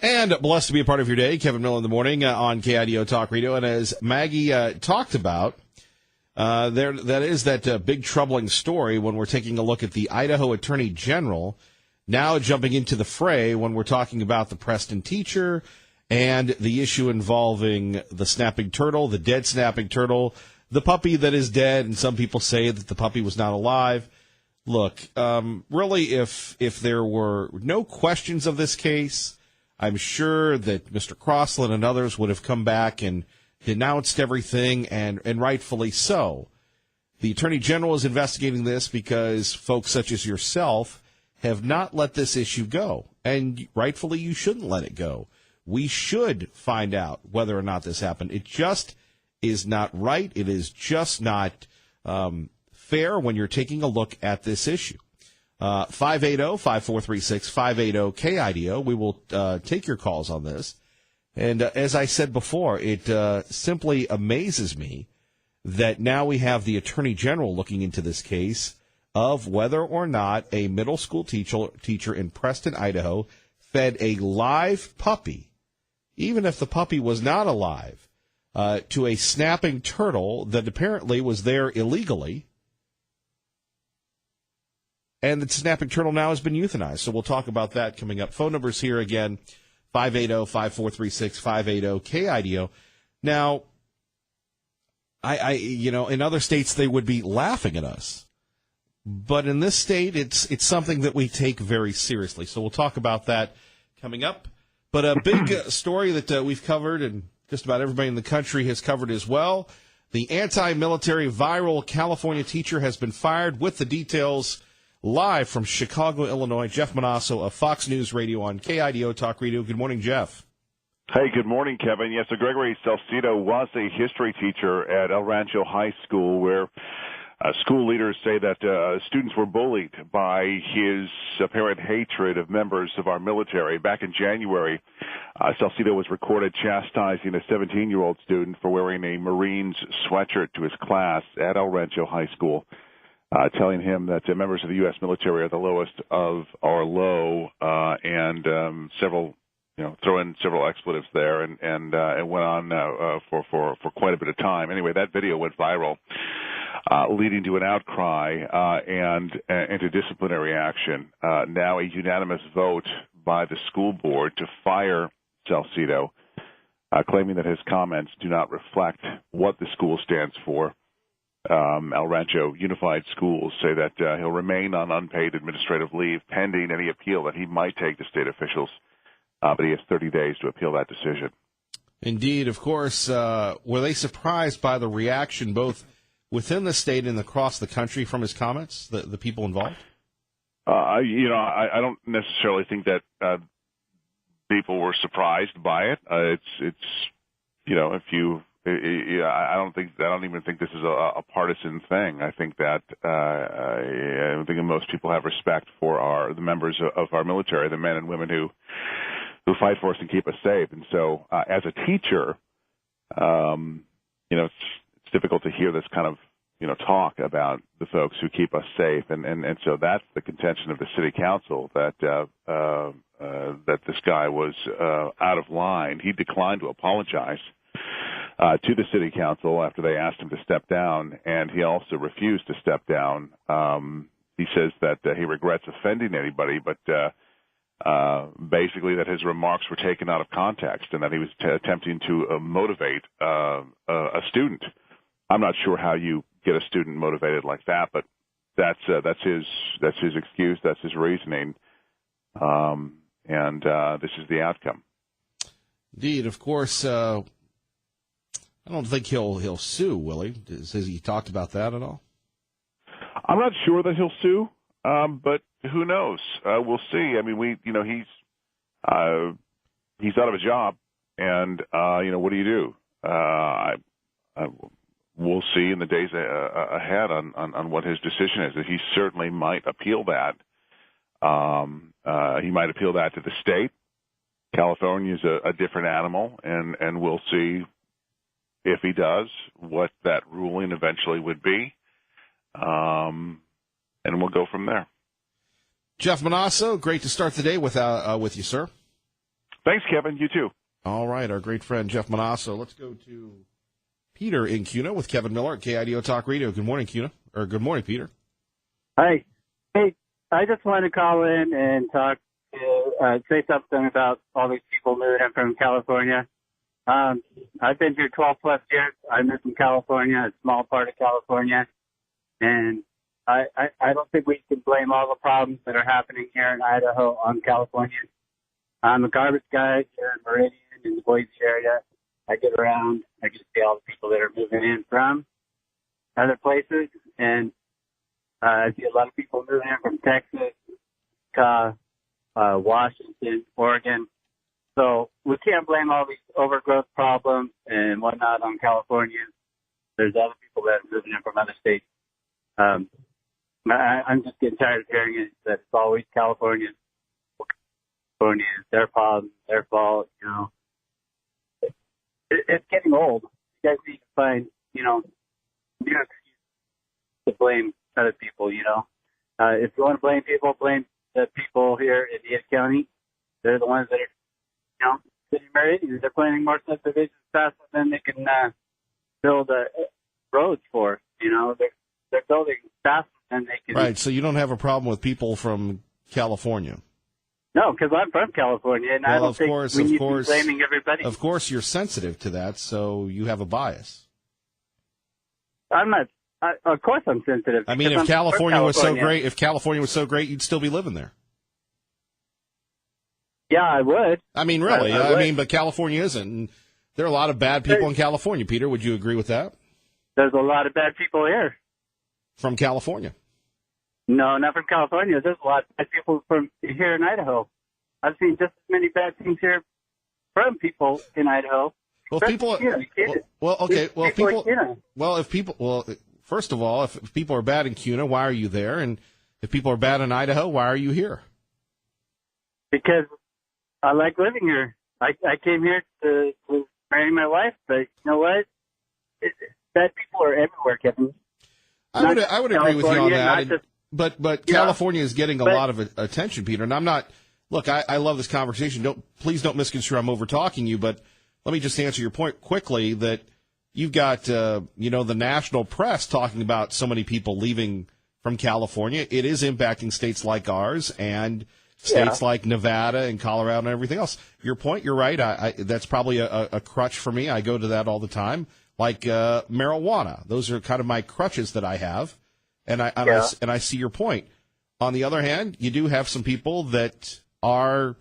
And blessed to be a part of your day. Kevin Miller in the morning on KIDO Talk Radio. And as Maggie talked about, that is that big troubling story when we're taking a look at the Idaho Attorney General now jumping into the fray when we're talking about the Preston teacher and the issue involving the snapping turtle, the dead snapping turtle, the puppy that is dead, and some people say that the puppy was not alive. Look, really, if there were no questions of this case, I'm sure that Mr. Crossland and others would have come back and denounced everything, and rightfully so. The Attorney General is investigating this because folks such as yourself have not let this issue go, and rightfully you shouldn't let it go. We should find out whether or not this happened. It just is not right. It is just not fair when you're taking a look at this issue. 580-5436, 580-KIDO. We will take your calls on this. And as I said before, it simply amazes me that now we have the Attorney General looking into this case of whether or not a middle school teacher in Preston, Idaho, fed a live puppy, even if the puppy was not alive, to a snapping turtle that apparently was there illegally. And the snapping turtle now has been euthanized. So we'll talk about that coming up. Phone numbers here again, 580-5436, 580-KIDO. Now, I in other states they would be laughing at us. But in this state, it's something that we take very seriously. So we'll talk about that coming up. But a big story that we've covered, and just about everybody in the country has covered as well. The anti-military viral California teacher has been fired. With the details, live from Chicago, Illinois, Jeff Manasso of Fox News Radio on KIDO Talk Radio. Good morning, Jeff. Hey, good morning, Kevin. Yes, so Gregory Salcido was a history teacher at El Rancho High School, where school leaders say that students were bullied by his apparent hatred of members of our military. Back in January, Salcido was recorded chastising a 17-year-old student for wearing a Marines sweatshirt to his class at El Rancho High School, telling him that members of the U.S. military are the lowest of our low, and throw in several expletives there, and it went on for quite a bit of time. Anyway, that video went viral, leading to an outcry and into disciplinary action. Now a unanimous vote by the school board to fire Salcido, claiming that his comments do not reflect what the school stands for. El Rancho Unified Schools say that he'll remain on unpaid administrative leave pending any appeal that he might take to state officials, but he has 30 days to appeal that decision. Indeed, of course. Were they surprised by the reaction both within the state and across the country from his comments, the people involved? I don't necessarily think that people were surprised by it. I don't even think this is a partisan thing. I think that I think most people have respect for the members of our military, the men and women who fight for us and keep us safe. And so, as a teacher, it's difficult to hear this kind of talk about the folks who keep us safe, and so that's the contention of the city council that this guy was out of line. He declined to apologize to the city council after they asked him to step down, and he also refused to step down. He says that he regrets offending anybody, but basically that his remarks were taken out of context and that he was attempting to motivate a student. I'm not sure how you get a student motivated like that, but that's his excuse, that's his reasoning, and this is the outcome. Indeed, of course. I don't think he'll sue, will he? Has he talked about that at all? I'm not sure that he'll sue, but who knows? We'll see. I mean, he's out of a job, and what do you do? We'll see in the days ahead on what his decision is. He certainly might appeal that. He might appeal that to the state. California is a different animal, and we'll see if he does what that ruling eventually would be, and we'll go from there. Jeff Manasso, great to start the day with you, sir. Thanks, Kevin. You too. All right, our great friend Jeff Manasso. Let's go to Peter in Kuna with Kevin Miller at KIDO Talk Radio. Good morning, Kuna. Or good morning, Peter. Hi. Hey, I just wanted to call in and say something about all these people moving in from California. I've been here 12 plus years. I moved from California, a small part of California, and I don't think we can blame all the problems that are happening here in Idaho on California. I'm a garbage guy here in Meridian in the Boise area. I get around. I can see all the people that are moving in from other places, and I see a lot of people moving in from Texas, Washington, Oregon. So we can't blame all these overgrowth problems and whatnot on California. There's other people that are moving in from other states. I'm just getting tired of hearing it that it's always California. California is their problem, their fault, you know. It's getting old. You guys need to find, new excuse to blame other people, you know. If you want to blame people, blame the people here in Ada County. They're the ones that are, city Meridian. They're planning more subdivisions faster than they can build roads for. They're building faster than they can. Right, so you don't have a problem with people from California. No, because I'm from California, and I don't think we need to be blaming everybody. Of course, you're sensitive to that, so you have a bias. I'm not. Of course, I'm sensitive. I mean, if California was so great, you'd still be living there. Yeah, I would. I mean, really. I mean, but California isn't. And there are a lot of bad people in California. Peter, would you agree with that? There's a lot of bad people here. From California? No, not from California. There's a lot of bad people from here in Idaho. I've seen just as many bad things here from people in Idaho. Well, first of all, if people are bad in Kuna, why are you there? And if people are bad in Idaho, why are you here? Because I like living here. I came here to marry my wife, but you know what? Bad people are everywhere, Kevin. I would agree with you on that. But California is getting a lot of attention, Peter. And I'm not. Look, I love this conversation. Please don't misconstrue I'm over talking you, but let me just answer your point quickly that you've got the national press talking about so many people leaving from California. It is impacting states like ours and states like Nevada and Colorado and everything else. Your point, you're right. That's probably a crutch for me. I go to that all the time, like marijuana. Those are kind of my crutches that I have, and I see your point. On the other hand, you do have some people that are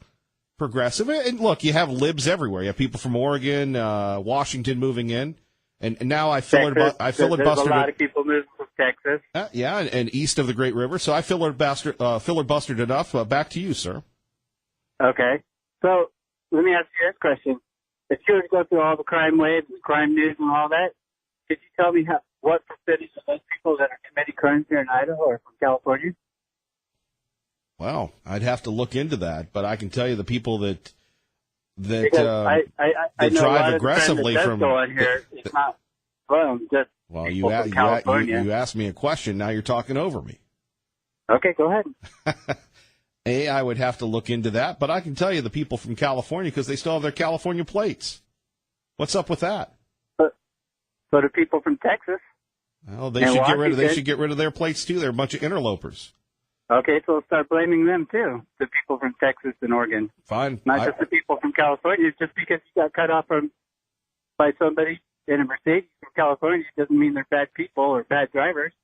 progressive, and look, you have libs everywhere. You have people from Oregon, Washington moving in, and now I filibustered. There's a lot of people moving from Texas. And east of the Great River. So I filibustered enough. Back to you, sir. Okay. So let me ask you this question. If you were to go through all the crime waves and crime news and all that, could you tell me what percentage of those people that are committing crimes here in Idaho are from California? Well, I'd have to look into that, but I can tell you the people that I know drive aggressively from go on here. It's not from just people from California. You asked me a question. Now you're talking over me. Okay, go ahead. I would have to look into that, but I can tell you the people from California because they still have their California plates. What's up with that? So do people from Texas. Well, they should get rid of their plates too. They're a bunch of interlopers. Okay, so we'll start blaming them too, the people from Texas and Oregon. Fine. Not just the people from California. Just because you got cut off by somebody in a Mercedes from California doesn't mean they're bad people or bad drivers.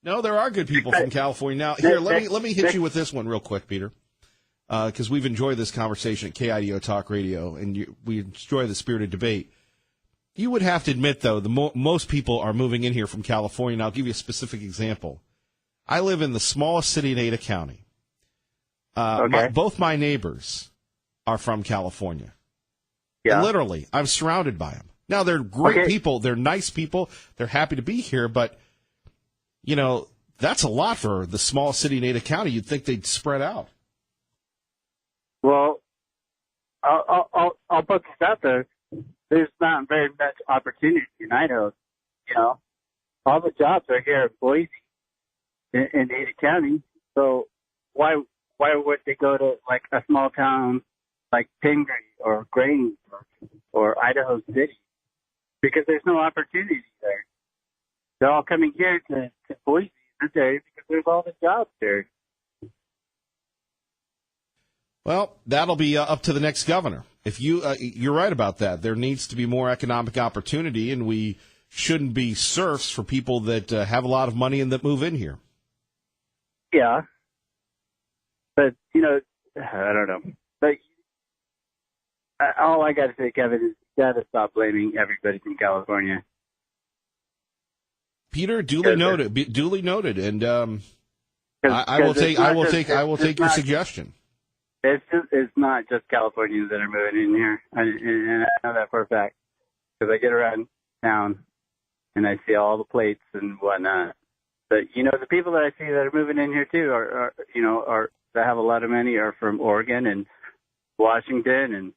No, there are good people from California. Now, here, let me hit you with this one real quick, Peter, because we've enjoyed this conversation at KIDO Talk Radio, and we enjoy the spirited debate. You would have to admit, though, most people are moving in here from California, and I'll give you a specific example. I live in the smallest city in Ada County. Both my neighbors are from California. Yeah. Literally, I'm surrounded by them. Now, they're great people. They're nice people. They're happy to be here, but, that's a lot for the small city in Ada County. You'd think they'd spread out. Well, I'll put this out there. There's not very much opportunity in Idaho. All the jobs are here in Boise. In Ada County, so why would they go to like a small town like Pingree or Grange or Idaho City, because there's no opportunity there. They're all coming here to Boise today because there's all the jobs there. Well, that'll be up to the next governor. If you're right about that. There needs to be more economic opportunity, and we shouldn't be serfs for people that have a lot of money and that move in here. Yeah. But, I don't know. But all I got to say, Kevin, is you got to stop blaming everybody from California. Peter, duly noted, and I will take your suggestion. It's not just Californians that are moving in here, and I know that for a fact because I get around town and I see all the plates and whatnot. But the people that I see that are moving in here too are that have a lot of money are from Oregon and Washington, and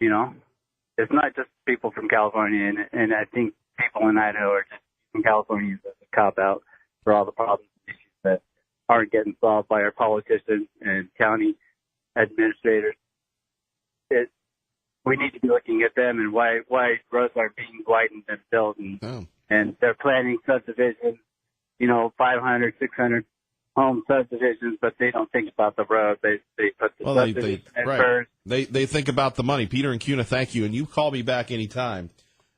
it's not just people from California, and I think people in Idaho are just using Californians as a cop out for all the problems and issues that aren't getting solved by our politicians and county administrators. We need to be looking at them and why roads are being widened and built, and they're planning subdivisions, 500, 600 home subdivisions, but they don't think about the road. They put the subdivision first. They think about the money. Peter and Kuna, thank you, and you call me back anytime.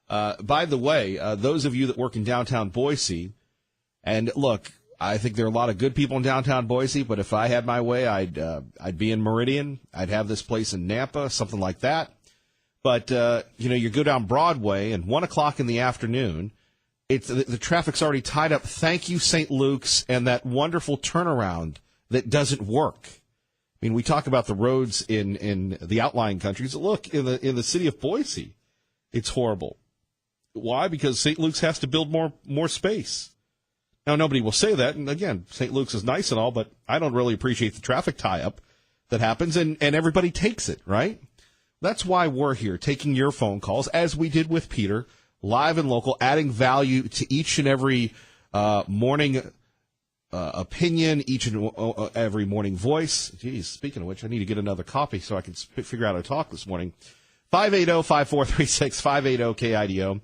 By the way, those of you that work in downtown Boise, and look, I think there are a lot of good people in downtown Boise, but if I had my way, I'd be in Meridian. I'd have this place in Nampa, something like that. But you go down Broadway, and 1 o'clock in the afternoon, the traffic's already tied up. Thank you, St. Luke's, and that wonderful turnaround that doesn't work. I mean, we talk about the roads in the outlying countries. Look, in the city of Boise, it's horrible. Why? Because St. Luke's has to build more space. Now, nobody will say that, and again, St. Luke's is nice and all, but I don't really appreciate the traffic tie-up that happens, and everybody takes it, right? That's why we're here, taking your phone calls, as we did with Peter, live and local, adding value to each and every morning opinion, each and every morning voice. Geez, speaking of which, I need to get another coffee so I can figure out how to talk this morning. 580-5436, 580-KIDO.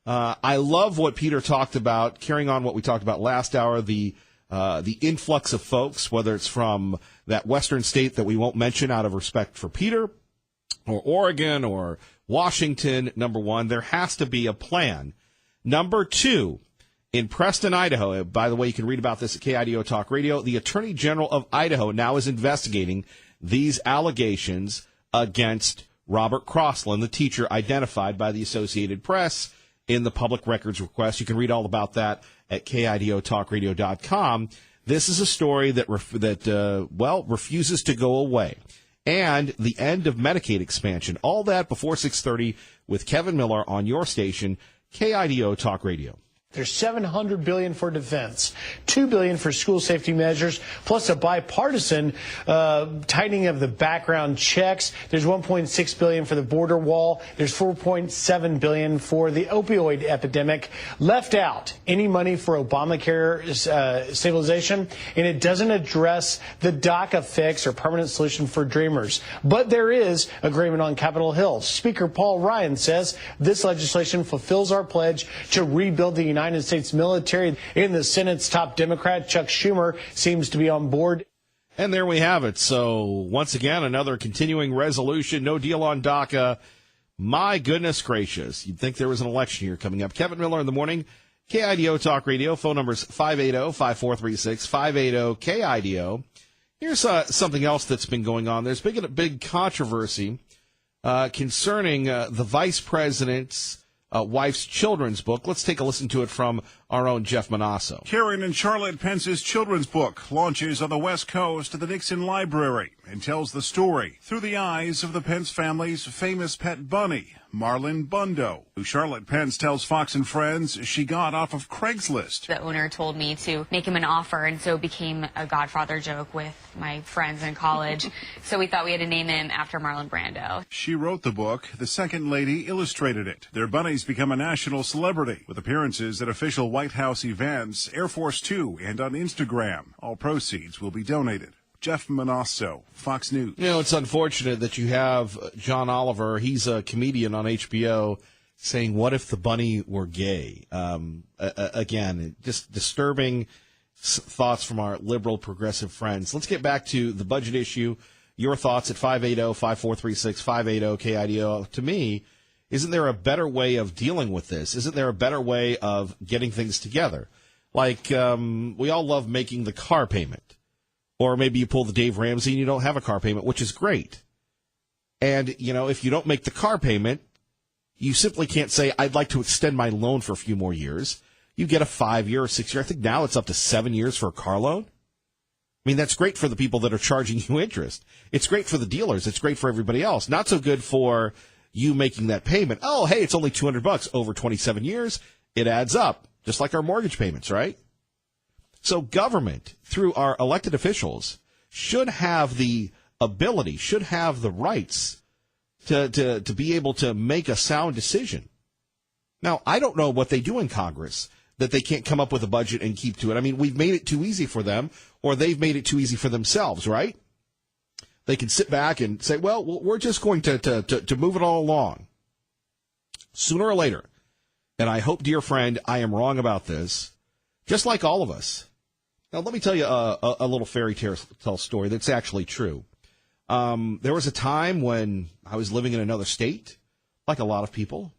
I love what Peter talked about, carrying on what we talked about last hour, the influx of folks, whether it's from that western state that we won't mention out of respect for Peter, or Oregon, or Washington. Number one, there has to be a plan. Number two, in Preston, Idaho, by the way, you can read about this at KIDO Talk Radio, the Attorney General of Idaho now is investigating these allegations against Robert Crossland, the teacher identified by the Associated Press in the public records request. You can read all about that at KIDOTalkRadio.com. This is a story that refuses to go away. And the end of Medicaid expansion. All that before 6:30 with Kevin Miller on your station, KIDO Talk Radio. There's $700 billion for defense, $2 billion for school safety measures, plus a bipartisan tightening of the background checks. There's $1.6 billion for the border wall. There's $4.7 billion for the opioid epidemic. Left out any money for Obamacare stabilization, and it doesn't address the DACA fix or permanent solution for Dreamers. But there is agreement on Capitol Hill. Speaker Paul Ryan says this legislation fulfills our pledge to rebuild the United States military. In the Senate's top Democrat, Chuck Schumer, seems to be on board. And there we have it. So, once again, another continuing resolution. No deal on DACA. My goodness gracious. You'd think there was an election year coming up. Kevin Miller in the morning. KIDO Talk Radio. Phone numbers 580-5436, 580-KIDO. Here's something else that's been going on. There's been a big controversy concerning the vice president's wife's children's book. Let's take a listen to it from our own Jeff Manasso. Karen and Charlotte Pence's children's book launches on the West Coast at the Nixon Library and tells the story through the eyes of the Pence family's famous pet bunny, Marlon Bundo, who Charlotte Pence tells Fox and Friends she got off of Craigslist. The owner told me to make him an offer, and so it became a Godfather joke with my friends in college. So we thought we had to name him after Marlon Brando. She wrote the book. The second lady illustrated it. Their bunnies become a national celebrity with appearances at official White House events, Air Force Two, and on Instagram. All proceeds will be donated Jeff Manasso, Fox News. You know, it's unfortunate that you have John Oliver. He's a comedian on HBO saying, "What if the bunny were gay?" Again, just disturbing thoughts from our liberal progressive friends. Let's get back to the budget issue. Your thoughts at 580-5436, 580-KIDO. To me, isn't there a better way of dealing with this? Isn't there a better way of getting things together? Like, we all love making the car payment. Or maybe you pull the Dave Ramsey and you don't have a car payment, which is great. And, you know, if you don't make the car payment, you simply can't say, I'd like to extend my loan for a few more years. You get a 5-year or 6-year. I think now it's up to 7 years for a car loan. I mean, that's great for the people that are charging you interest. It's great for the dealers. It's great for everybody else. Not so good for you making that payment. Oh, hey, it's only $200 over 27 years. It adds up, just like our mortgage payments, right? So government, through our elected officials, should have the ability, should have the rights to be able to make a sound decision. Now, I don't know what they do in Congress that they can't come up with a budget and keep to it. I mean, we've made it too easy for them, or they've made it too easy for themselves, right? They can sit back and say, well, we're just going to move it all along. Sooner or later, and I hope, dear friend, I am wrong about this, just like all of us. Now, let me tell you a little fairy tale story that's actually true. There was a time when I was living in another state, like a lot of people,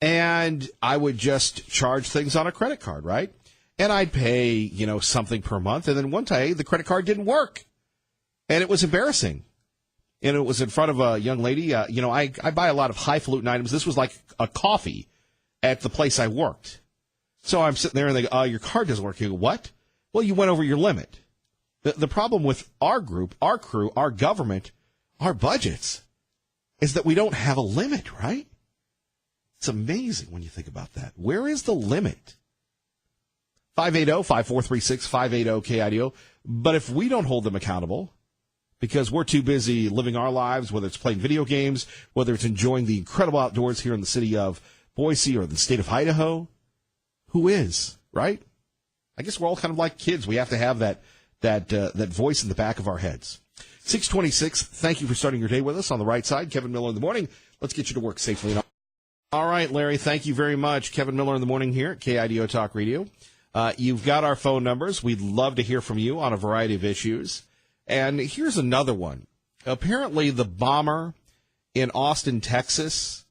and I would just charge things on a credit card, right? And I'd pay, you know, something per month, and then one day the credit card didn't work, and it was embarrassing. And it was in front of a young lady. You know, I buy a lot of highfalutin items. This was like a coffee at the place I worked. So I'm sitting there and they go, your card doesn't work. You go, what? Well, you went over your limit. The problem with our group, our crew, our government, our budgets is that we don't have a limit, right? It's amazing when you think about that. Where is the limit? 580-5436, 580-KIDO. But if we don't hold them accountable because we're too busy living our lives, whether it's playing video games, whether it's enjoying the incredible outdoors here in the city of Boise or the state of Idaho, who is, right? I guess we're all kind of like kids. We have to have that voice in the back of our heads. 626, thank you for starting your day with us on the right side. Kevin Miller in the morning. Let's get you to work safely. All right, Larry, thank you very much. Kevin Miller in the morning here at KIDO Talk Radio. You've got our phone numbers. We'd love to hear from you on a variety of issues. And here's another one. Apparently, the bomber in Austin, Texas,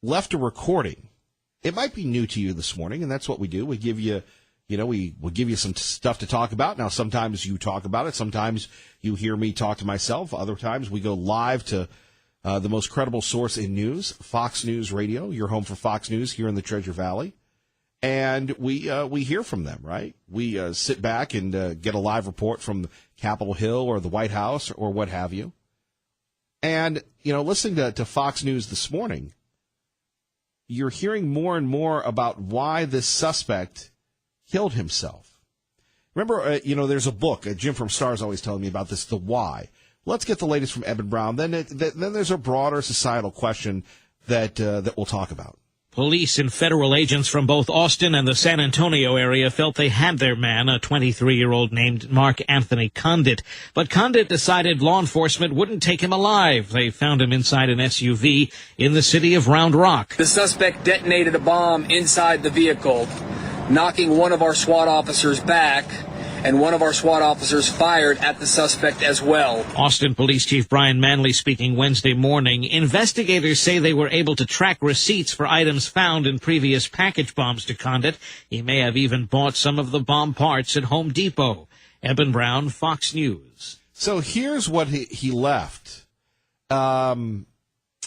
left a recording. It might be new to you this morning, and that's what we do. We give you, we give you some stuff to talk about. Now, sometimes you talk about it. Sometimes you hear me talk to myself. Other times we go live to the most credible source in news, Fox News Radio, your home for Fox News here in the Treasure Valley. And we hear from them, right? We sit back and get a live report from Capitol Hill or the White House or what have you. And, listening to Fox News this morning, you're hearing more and more about why this suspect killed himself. Remember, there's a book, Jim from Stars always telling me about this, The Why. Let's get the latest from Eben Brown. Then there's a broader societal question that we'll talk about. Police and federal agents from both Austin and the San Antonio area felt they had their man, a 23-year-old named Mark Anthony Condit. But Condit decided law enforcement wouldn't take him alive. They found him inside an SUV in the city of Round Rock. The suspect detonated a bomb inside the vehicle, knocking one of our SWAT officers back, and one of our SWAT officers fired at the suspect as well. Austin Police Chief Brian Manley speaking Wednesday morning. Investigators say they were able to track receipts for items found in previous package bombs to Condit. He may have even bought some of the bomb parts at Home Depot. Eben Brown, Fox News. So here's what he left. A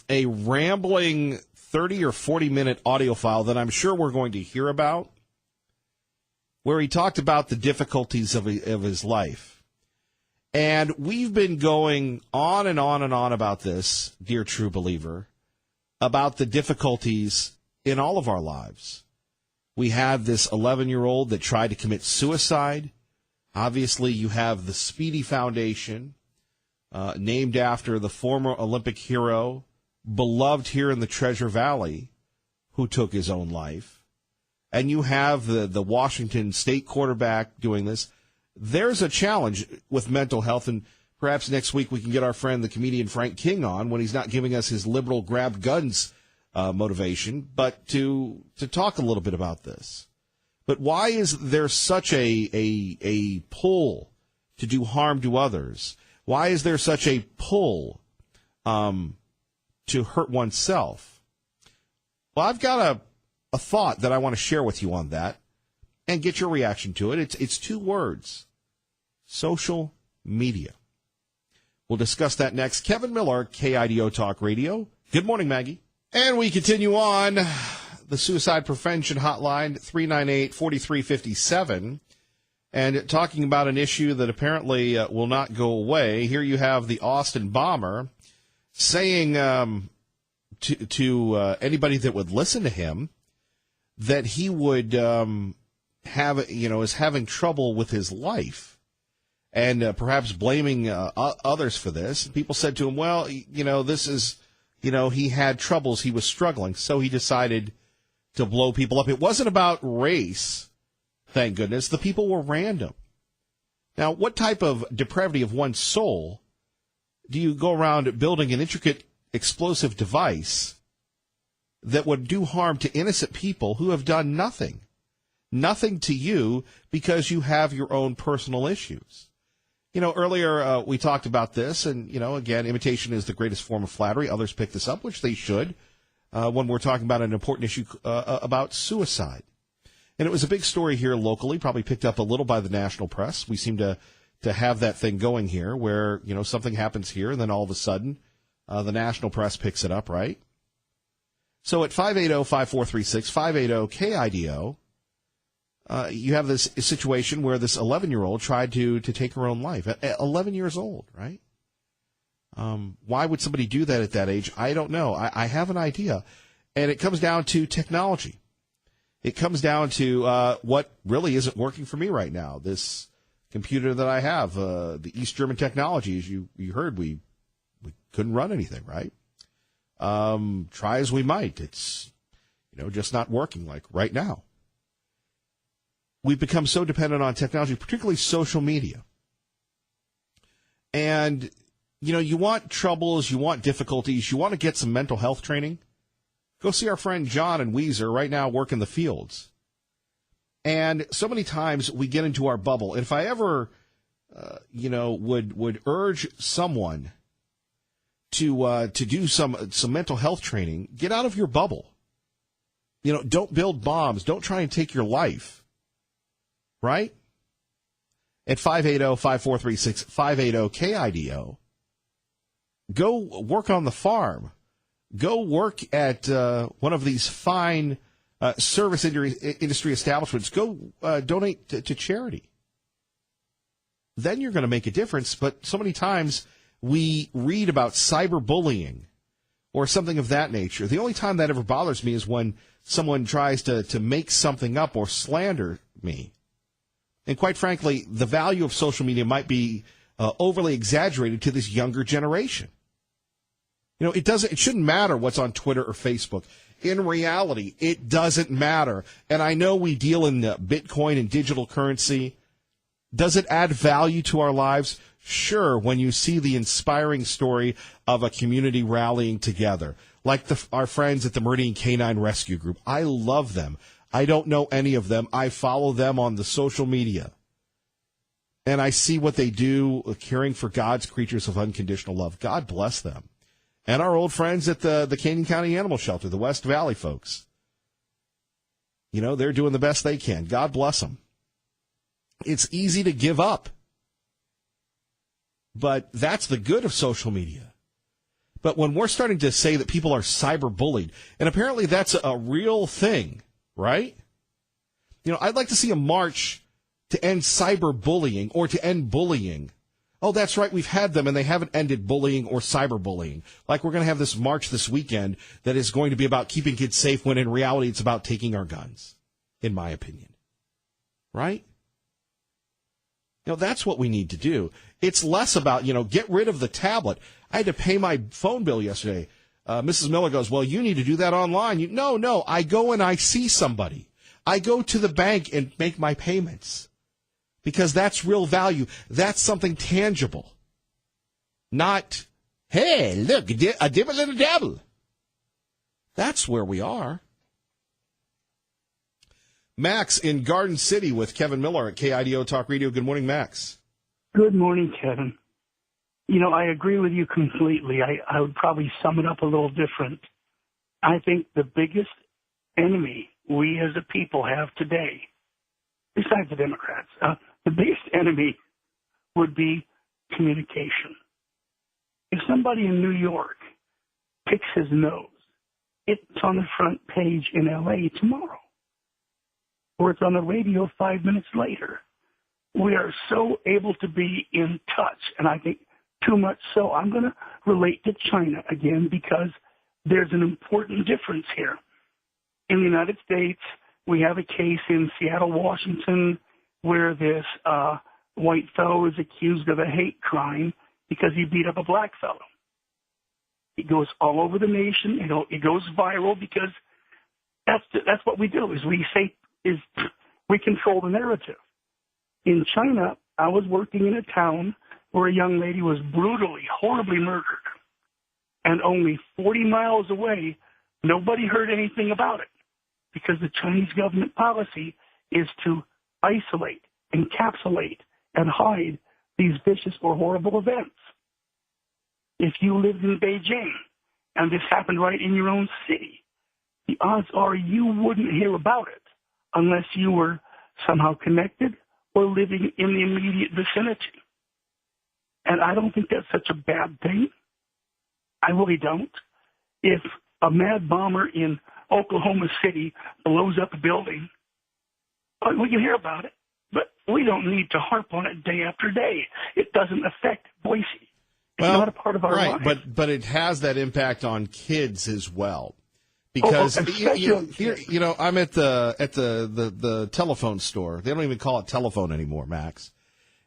rambling 30 or 40-minute audio file that I'm sure we're going to hear about, where he talked about the difficulties of his life. And we've been going on and on and on about this, dear true believer, about the difficulties in all of our lives. We have this 11-year-old that tried to commit suicide. Obviously, you have the Speedy Foundation, named after the former Olympic hero, beloved here in the Treasure Valley, who took his own life. And you have the Washington State quarterback doing this. there's a challenge with mental health, and perhaps next week we can get our friend, the comedian Frank King, on when he's not giving us his liberal grab guns motivation, but to talk a little bit about this. But why is there such a pull to do harm to others? Why is there such a pull to hurt oneself? Well, I've got a thought that I want to share with you on that and get your reaction to it. It's two words: social media. We'll discuss that next. Kevin Miller, KIDO Talk Radio. Good morning, Maggie. And we continue on. The suicide prevention hotline, 398-4357, and talking about an issue that apparently will not go away. Here you have the Austin bomber saying to anybody that would listen to him that he would is having trouble with his life, and perhaps blaming others for this. People said to him, well, this is, he had troubles, he was struggling, so he decided to blow people up. It wasn't about race, thank goodness. The people were random. Now, what type of depravity of one's soul do you go around building an intricate explosive device that would do harm to innocent people who have done nothing to you because you have your own personal issues? Earlier we talked about this, and, again, imitation is the greatest form of flattery. Others pick this up, which they should, when we're talking about an important issue about suicide. And it was a big story here locally, probably picked up a little by the national press. We seem to have that thing going here where, something happens here, and then all of a sudden the national press picks it up, right? So at 580-5436, 580-KIDO, you have this situation where this 11-year-old tried to take her own life at 11 years old, right? Why would somebody do that at that age? I don't know. I have an idea. And it comes down to technology. It comes down to what really isn't working for me right now. This computer that I have, the East German technology, as you heard, we couldn't run anything, right? Try as we might. It's, just not working like right now. We've become so dependent on technology, particularly social media. And you want troubles, you want difficulties, you want to get some mental health training, go see our friend John and Weezer right now work in the fields. And so many times we get into our bubble. And if I ever, would urge someone to do some mental health training, get out of your bubble. Don't build bombs. Don't try and take your life. Right? At 580-5436, 580-KIDO. Go work on the farm. Go work at one of these fine service industry establishments. Go donate to charity. Then you're going to make a difference. But so many times we read about cyberbullying or something of that nature. The only time that ever bothers me is when someone tries to make something up or slander me. And quite frankly, the value of social media might be overly exaggerated to this younger generation. It shouldn't matter what's on Twitter or Facebook. In reality, it doesn't matter. And I know we deal in Bitcoin and digital currency. Does it add value to our lives? Sure, when you see the inspiring story of a community rallying together, like our friends at the Meridian Canine Rescue Group. I love them. I don't know any of them. I follow them on the social media. And I see what they do, caring for God's creatures of unconditional love. God bless them. And our old friends at the Canyon County Animal Shelter, the West Valley folks. They're doing the best they can. God bless them. It's easy to give up. But that's the good of social media. But when we're starting to say that people are cyberbullied, and apparently that's a real thing, right? I'd like to see a march to end cyberbullying or to end bullying. Oh, that's right, we've had them, and they haven't ended bullying or cyberbullying. Like we're going to have this march this weekend that is going to be about keeping kids safe, when in reality it's about taking our guns, in my opinion. Right? That's what we need to do. It's less about, get rid of the tablet. I had to pay my phone bill yesterday. Mrs. Miller goes, well, you need to do that online. No, I go and I see somebody. I go to the bank and make my payments. because that's real value. That's something tangible. Not, hey, look, a dibble and a dabble. That's where we are. Max in Garden City with Kevin Miller at KIDO Talk Radio. Good morning, Max. Good morning, Kevin. I agree with you completely. I would probably sum it up a little different. I think the biggest enemy we as a people have today, besides the Democrats, the biggest enemy would be communication. If somebody in New York picks his nose, it's on the front page in L.A. tomorrow, or it's on the radio 5 minutes later. We are so able to be in touch, and I think too much so. I'm going to relate to China again because there's an important difference here. In the United States, we have a case in Seattle, Washington, where this white fellow is accused of a hate crime because he beat up a black fellow. It goes all over the nation. It goes viral because that's what we do. We control the narrative. In China, I was working in a town where a young lady was brutally, horribly murdered. And only 40 miles away, nobody heard anything about it because the Chinese government policy is to isolate, encapsulate, and hide these vicious or horrible events. If you lived in Beijing and this happened right in your own city, the odds are you wouldn't hear about it unless you were somehow connected or living in the immediate vicinity. And I don't think that's such a bad thing. I really don't. If a mad bomber in Oklahoma City blows up a building, we can hear about it, but we don't need to harp on it day after day. It doesn't affect Boise. It's not a part of our life. But it has that impact on kids as well. Because I'm at the telephone store. They don't even call it telephone anymore, Max.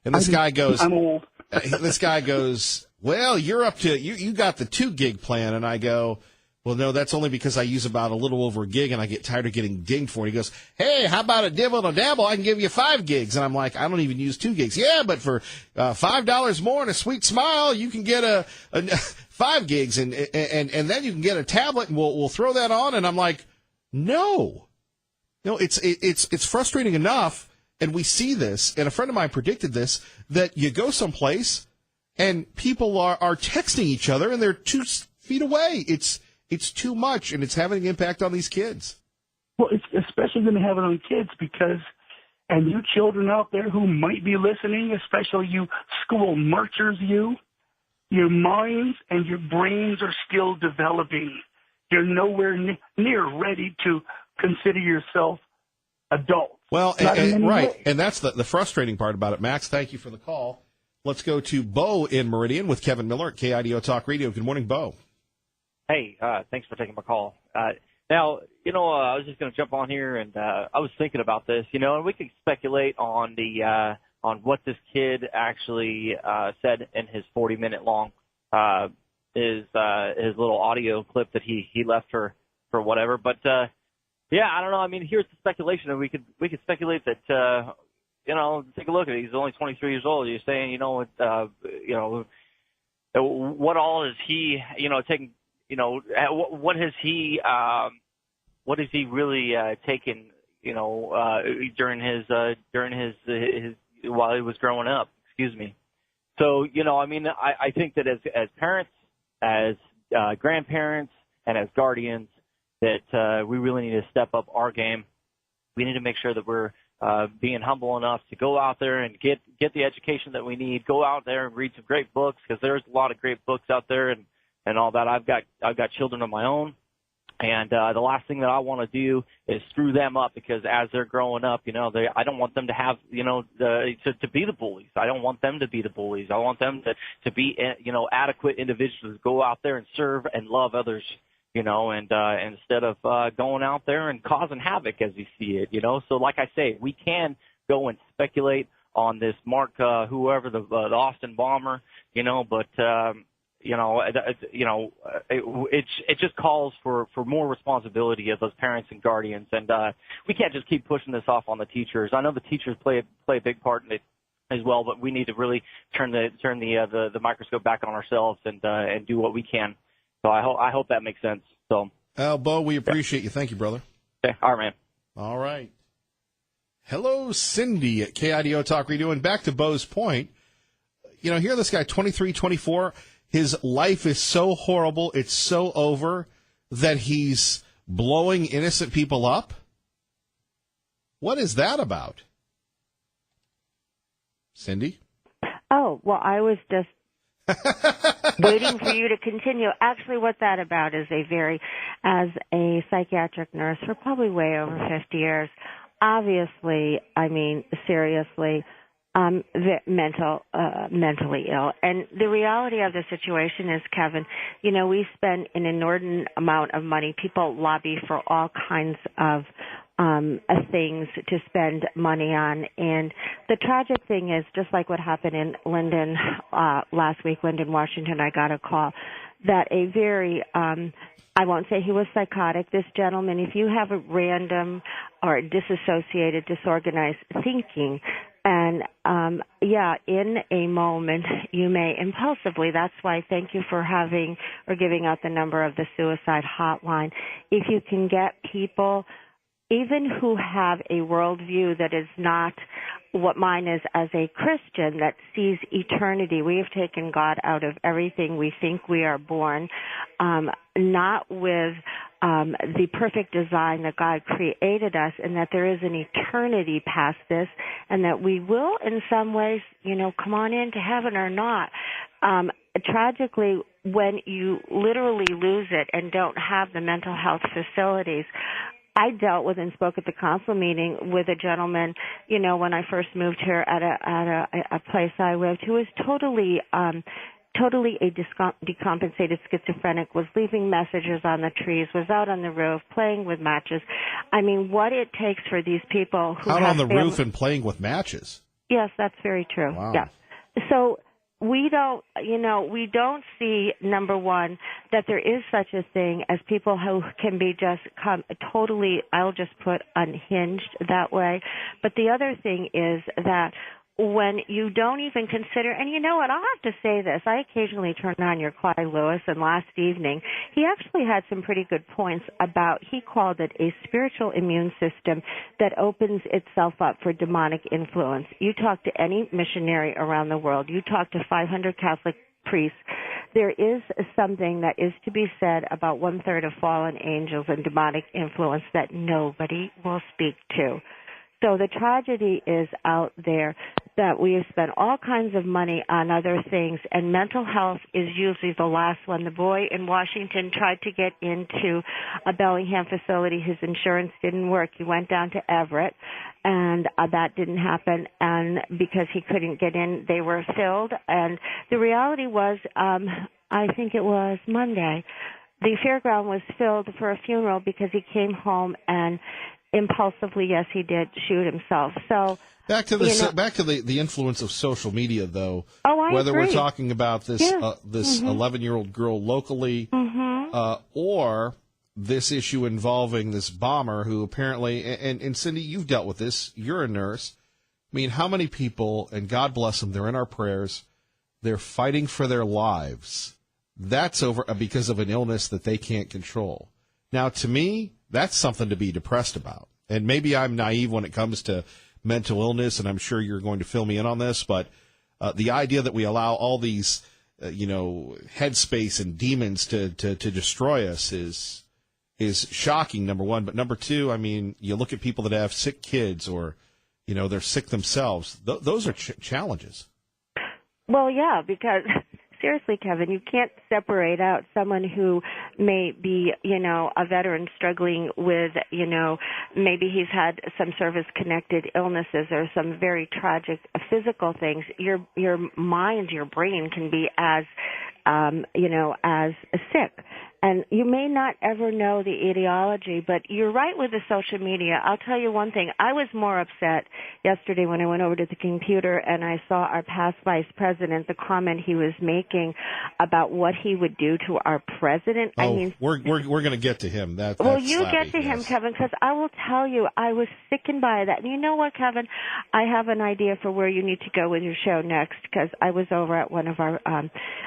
And this guy goes, I'm old. This guy goes, well, you're up to, you got the 2 gig plan. And I go, well, no, that's only because I use about a little over a gig and I get tired of getting dinged for it. He goes, hey, how about a dibble and a dabble? I can give you 5 gigs. And I'm like, I don't even use 2 gigs. Yeah, but for $5 more and a sweet smile, you can get a 5 gigs and then you can get a tablet and we'll throw that on. And I'm like, no, it's frustrating enough. And we see this, and a friend of mine predicted this, that you go someplace and people are texting each other and they're 2 feet away. It's too much, and it's having an impact on these kids. Well, it's especially going to have it on kids because, and you children out there who might be listening, especially you school marchers, your minds and your brains are still developing. You're nowhere near ready to consider yourself adult. Well, and that's the frustrating part about it. Max, thank you for the call. Let's go to Bo in Meridian with Kevin Miller at KIDO Talk Radio. Good morning, Bo. Hey, thanks for taking my call. Now, I was just going to jump on here, and I was thinking about this, and we could speculate on on what this kid actually said in his 40-minute long his little audio clip that he left for whatever. But yeah, I don't know. I mean, here's the speculation, and we could speculate that take a look at it. He's only 23 years old. You're saying, what all is he, taking? What has he really taken, during his while he was growing up, excuse me. So, I think that as parents, as grandparents, and as guardians, that we really need to step up our game. We need to make sure that we're being humble enough to go out there and get the education that we need. Go out there and read some great books, because there's a lot of great books out there and all that. I've got children of my own, and the last thing that I want to do is screw them up, because as they're growing up, I don't want them to have to be the bullies. I don't want them to be the bullies. I want them to be adequate individuals, go out there and serve and love others. And instead of going out there and causing havoc as we see it, So like I say, we can go and speculate on this Mark, whoever, the Austin bomber, but, it just calls for more responsibility of those parents and guardians, and we can't just keep pushing this off on the teachers. I know the teachers play a big part in it as well, but we need to really turn the microscope back on ourselves and do what we can. So I hope that makes sense. So, Bo, we appreciate you. Thank you, brother. Okay, all right, man. All right. Hello, Cindy at KIDO Talk Radio. And back to Bo's point, here this guy, 23, 24, his life is so horrible, it's so over, that he's blowing innocent people up? What is that about? Cindy? Oh, well, I was just waiting for you to continue. Actually, what that about is as a psychiatric nurse for probably way over 50 years, obviously, seriously, mentally ill. And the reality of the situation is, Kevin, we spend an inordinate amount of money. People lobby for all kinds of things to spend money on. And the tragic thing is, just like what happened in Linden last week, Linden, Washington, I got a call that a very I won't say he was psychotic. This gentleman, if you have a random or disassociated, disorganized thinking, and in a moment you may impulsively. That's why thank you for having or giving out the number of the suicide hotline. If you can get people, even who have a worldview that is not what mine is as a Christian, that sees eternity. We have taken God out of everything. We think we are born, not with the perfect design that God created us, and that there is an eternity past this, and that we will, in some ways, come on into heaven or not. Tragically, when you literally lose it and don't have the mental health facilities, I dealt with and spoke at the council meeting with a gentleman, when I first moved here at a place I lived, who was totally a decompensated schizophrenic, was leaving messages on the trees, was out on the roof playing with matches. What it takes for these people who out have on the roof and playing with matches. Yes, that's very true. Wow. Yeah. So we don't see, number one, that there is such a thing as people who can be just totally, I'll just put unhinged that way. But the other thing is that when you don't even consider, and you know what, I'll have to say this, I occasionally turn on your Clyde Lewis, and last evening he actually had some pretty good points about, he called it a spiritual immune system that opens itself up for demonic influence. You talk to any missionary around the world, you talk to 500 Catholic priests, there is something that is to be said about 1/3 of fallen angels and demonic influence that nobody will speak to. So the tragedy is out there that we have spent all kinds of money on other things, and mental health is usually the last one. The boy in Washington tried to get into a Bellingham facility. His insurance didn't work. He went down to Everett, and that didn't happen. And because he couldn't get in, they were filled. And the reality was, I think it was Monday, the fairground was filled for a funeral because he came home and impulsively, yes, he did shoot himself. So back to the influence of social media, though. Oh, I whether agree. We're talking about this this 11-year-old girl locally, or this issue involving this bomber who apparently, and Cindy, you've dealt with this. You're a nurse. How many people, and God bless them, they're in our prayers. They're fighting for their lives. That's over because of an illness that they can't control. Now, to me, that's something to be depressed about. And maybe I'm naive when it comes to mental illness, and I'm sure you're going to fill me in on this, but the idea that we allow all these, headspace and demons to destroy us is shocking, number one. But number two, you look at people that have sick kids or, they're sick themselves. Those are challenges. Well, yeah, because seriously, Kevin, you can't separate out someone who may be, a veteran struggling with, maybe he's had some service-connected illnesses or some very tragic physical things. Your mind, your brain can be as, as sick. And you may not ever know the ideology, but you're right with the social media. I'll tell you one thing. I was more upset yesterday when I went over to the computer and I saw our past vice president, the comment he was making about what he would do to our president. Oh, I mean, we're going to get to him. That's well, you slappy, get to him, yes. Kevin, because I will tell you, I was sickened by that. And you know what, Kevin? I have an idea for where you need to go with your show next, because I was over at one of our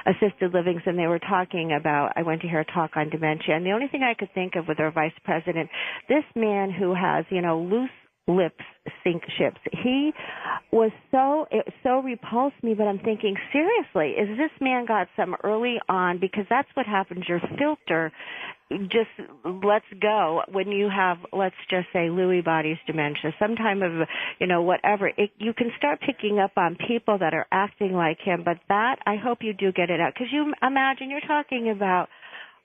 assisted livings, and they were talking about, I went to hear a talk on dementia, and the only thing I could think of with our vice president, this man who has, loose lips sink ships. He was it so repulsed me, but I'm thinking, seriously, is this man got some early on? Because that's what happens. Your filter just lets go when you have, let's just say, Lewy bodies dementia, some time of, whatever. You can start picking up on people that are acting like him, but that, I hope you do get it out. Because you imagine you're talking about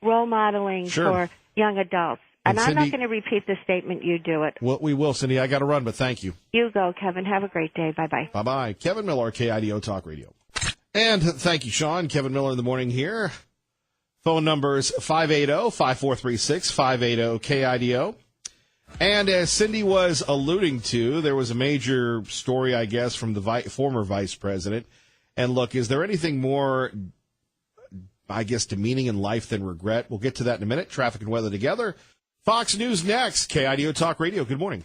role modeling for young adults. And I'm Cindy, not going to repeat the statement. You do it. Well, we will, Cindy. I got to run, but thank you. You go, Kevin. Have a great day. Bye-bye. Bye-bye. Kevin Miller, KIDO Talk Radio. And thank you, Sean. Kevin Miller in the morning here. Phone numbers 580-5436, 580-KIDO. And as Cindy was alluding to, there was a major story, I guess, from the former vice president. And look, is there anything more, I guess, demeaning in life than regret? We'll get to that in a minute. Traffic and weather together. Fox News next. KIDO Talk Radio. Good morning.